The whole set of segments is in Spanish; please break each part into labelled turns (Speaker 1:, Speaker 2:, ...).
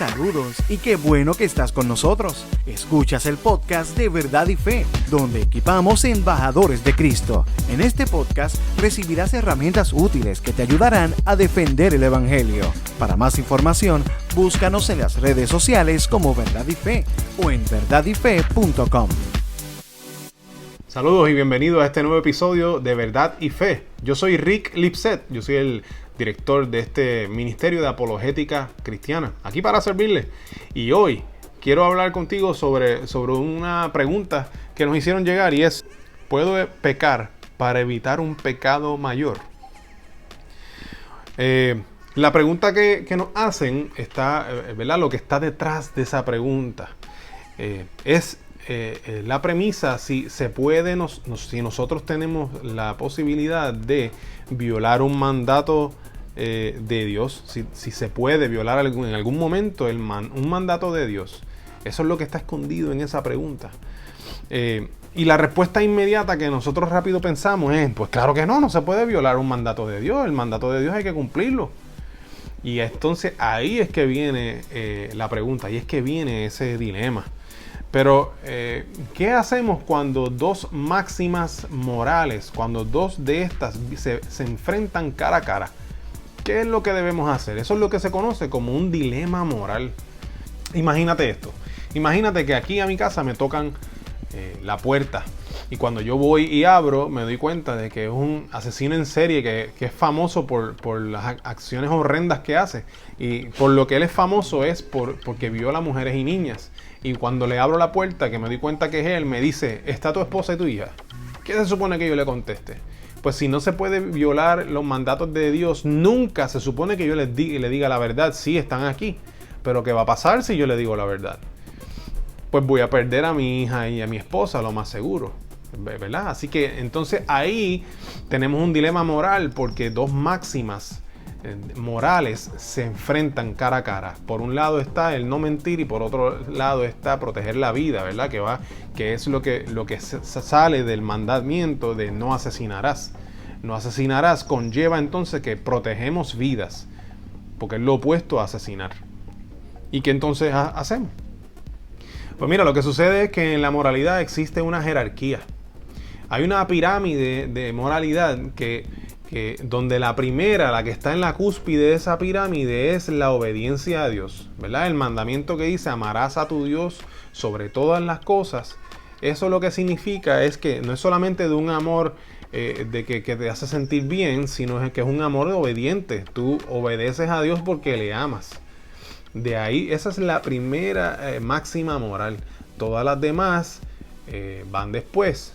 Speaker 1: Saludos y qué bueno que estás con nosotros. Escuchas el podcast de Verdad y Fe, donde equipamos embajadores de Cristo. En este podcast recibirás herramientas útiles que te ayudarán a defender el Evangelio. Para más información, búscanos en las redes sociales como Verdad y Fe o en verdadyfe.com.
Speaker 2: Saludos y bienvenidos a este nuevo episodio de Verdad y Fe. Yo soy Rick Lipset, yo soy el director de este Ministerio de Apologética Cristiana, aquí para servirles. Y hoy quiero hablar contigo sobre una pregunta que nos hicieron llegar y es: ¿puedo pecar para evitar un pecado mayor? La pregunta que nos hacen está, ¿verdad? Lo que está detrás de esa pregunta es la premisa si se puede, si nosotros tenemos la posibilidad de violar un mandato de Dios, si se puede violar en algún momento un mandato de Dios. Eso es lo que está escondido en esa pregunta. Y la respuesta inmediata que nosotros rápido pensamos es: pues claro que no se puede violar un mandato de Dios. El mandato de Dios hay que cumplirlo. Y entonces ahí es que viene la pregunta, ahí es que viene ese dilema. Pero, ¿qué hacemos cuando dos máximas morales, cuando dos de estas se enfrentan cara a cara? ¿Qué es lo que debemos hacer? Eso es lo que se conoce como un dilema moral. Imagínate esto. Imagínate que aquí a mi casa me tocan la puerta. Y cuando yo voy y abro, me doy cuenta de que es un asesino en serie que es famoso por las acciones horrendas que hace. Y por lo que él es famoso es porque viola mujeres y niñas. Y cuando le abro la puerta, que me doy cuenta que es él, me dice: ¿está tu esposa y tu hija? ¿Qué se supone que yo le conteste? Pues si no se puede violar los mandatos de Dios, nunca se supone que yo le diga la verdad. Sí, están aquí. Pero ¿qué va a pasar si yo le digo la verdad? Pues voy a perder a mi hija y a mi esposa, lo más seguro, ¿verdad? Así que entonces ahí tenemos un dilema moral, porque dos máximas morales se enfrentan cara a cara. Por un lado está el no mentir y por otro lado está proteger la vida, ¿verdad? Que es lo que sale del mandamiento de no asesinarás. No asesinarás conlleva entonces que protegemos vidas, porque es lo opuesto a asesinar. ¿Y qué entonces hacemos? Pues mira, lo que sucede es que en la moralidad existe una jerarquía. Hay una pirámide de moralidad donde la primera, la que está en la cúspide de esa pirámide, es la obediencia a Dios, ¿verdad? El mandamiento que dice: amarás a tu Dios sobre todas las cosas. Eso lo que significa es que no es solamente de un amor de que te hace sentir bien, sino que es un amor obediente. Tú obedeces a Dios porque le amas. De ahí, esa es la primera máxima moral. Todas las demás van después.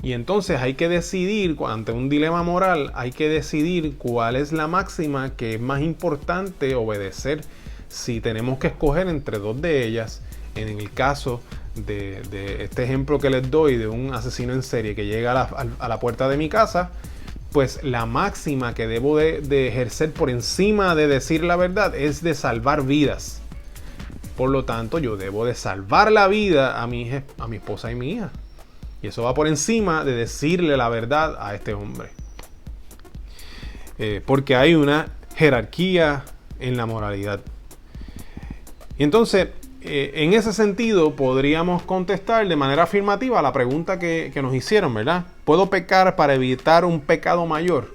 Speaker 2: Y entonces hay que decidir, ante un dilema moral, hay que decidir cuál es la máxima que es más importante obedecer. Si tenemos que escoger entre dos de ellas, en el caso de este ejemplo que les doy de un asesino en serie que llega a la puerta de mi casa, pues la máxima que debo de ejercer por encima de decir la verdad es de salvar vidas. Por lo tanto, yo debo de salvar la vida a mi esposa y mi hija. Y eso va por encima de decirle la verdad a este hombre. Porque hay una jerarquía en la moralidad. Y entonces, en ese sentido, podríamos contestar de manera afirmativa a la pregunta que nos hicieron, ¿verdad? ¿Puedo pecar para evitar un pecado mayor?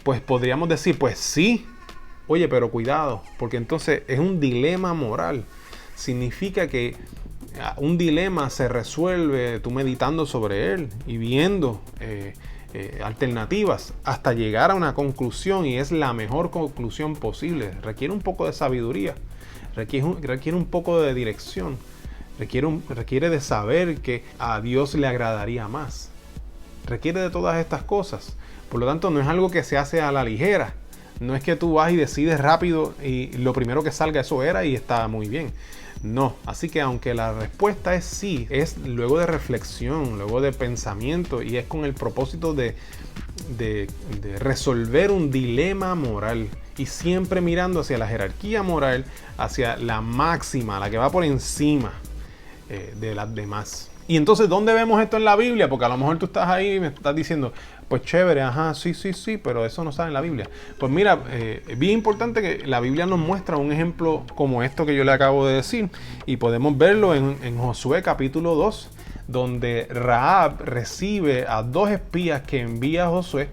Speaker 2: Pues podríamos decir: pues sí. Oye, pero cuidado, porque entonces es un dilema moral. Significa que un dilema se resuelve tú meditando sobre él y viendo alternativas hasta llegar a una conclusión, y es la mejor conclusión posible. Requiere un poco de sabiduría, requiere un poco de dirección, requiere de saber que a Dios le agradaría más. Requiere de todas estas cosas. Por lo tanto, no es algo que se hace a la ligera. No es que tú vas y decides rápido y lo primero que salga eso era y está muy bien. No, así que aunque la respuesta es sí, es luego de reflexión, luego de pensamiento, y es con el propósito de resolver un dilema moral, y siempre mirando hacia la jerarquía moral, hacia la máxima, la que va por encima de las demás. Y entonces, ¿dónde vemos esto en la Biblia? Porque a lo mejor tú estás ahí y me estás diciendo, pues chévere, ajá, sí, pero eso no está en la Biblia. Pues mira, es bien importante que la Biblia nos muestra un ejemplo como esto que yo le acabo de decir. Y podemos verlo en Josué capítulo 2, donde Rahab recibe a 2 espías que envía Josué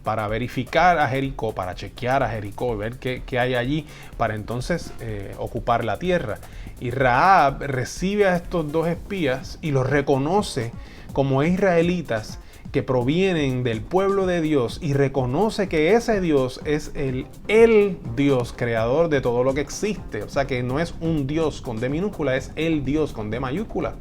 Speaker 2: para verificar a Jericó, para chequear a Jericó, ver qué hay allí, para entonces ocupar la tierra. Y Rahab recibe a estos 2 espías y los reconoce como israelitas que provienen del pueblo de Dios, y reconoce que ese Dios es el Dios creador de todo lo que existe. O sea que no es un Dios con D minúscula, es el Dios con D mayúscula.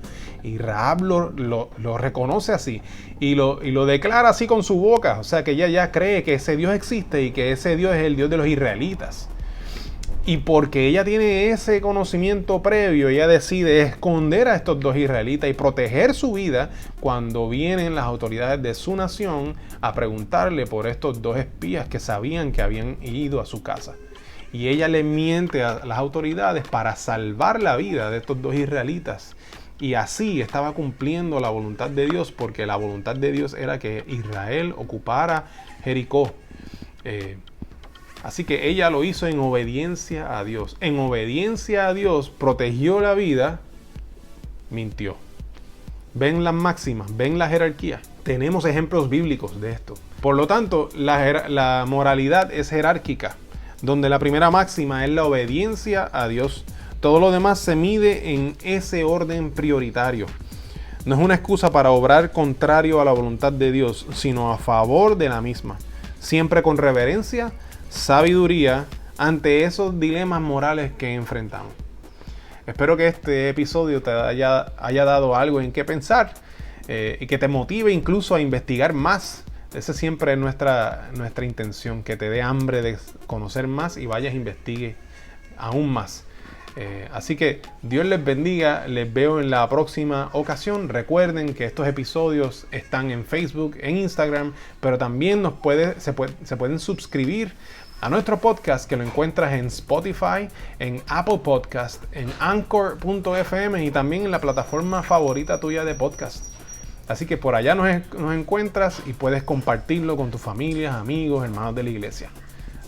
Speaker 2: Y Rahab lo reconoce así y lo declara así con su boca. O sea que ella ya cree que ese Dios existe y que ese Dios es el Dios de los israelitas. Y porque ella tiene ese conocimiento previo, ella decide esconder a estos 2 israelitas y proteger su vida cuando vienen las autoridades de su nación a preguntarle por estos 2 espías que sabían que habían ido a su casa. Y ella le miente a las autoridades para salvar la vida de estos 2 israelitas. Y así estaba cumpliendo la voluntad de Dios, porque la voluntad de Dios era que Israel ocupara Jericó. Así que ella lo hizo en obediencia a Dios. En obediencia a Dios protegió la vida, mintió. ¿Ven las máximas? ¿Ven la jerarquía? Tenemos ejemplos bíblicos de esto. Por lo tanto, la moralidad es jerárquica, donde la primera máxima es la obediencia a Dios. Todo lo demás se mide en ese orden prioritario. No es una excusa para obrar contrario a la voluntad de Dios, sino a favor de la misma. Siempre con reverencia, sabiduría ante esos dilemas morales que enfrentamos. Espero que este episodio te haya dado algo en qué pensar y que te motive incluso a investigar más. Esa siempre es nuestra intención, que te dé hambre de conocer más y vayas e investigue aún más. Así que Dios les bendiga, les veo en la próxima ocasión. Recuerden que estos episodios están en Facebook, en Instagram, pero también se pueden suscribir a nuestro podcast, que lo encuentras en Spotify, en Apple Podcast, en Anchor.fm y también en la plataforma favorita tuya de podcast. Así que por allá nos encuentras y puedes compartirlo con tus familias, amigos, hermanos de la iglesia.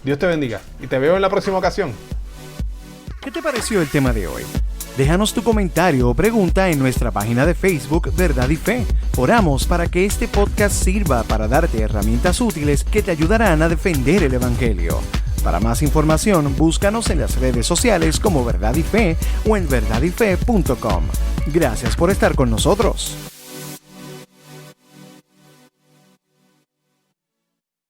Speaker 2: Dios te bendiga y te veo en la próxima ocasión.
Speaker 1: ¿Qué te pareció el tema de hoy? Déjanos tu comentario o pregunta en nuestra página de Facebook Verdad y Fe. Oramos para que este podcast sirva para darte herramientas útiles que te ayudarán a defender el Evangelio. Para más información, búscanos en las redes sociales como Verdad y Fe o en verdadyfe.com. Gracias por estar con nosotros.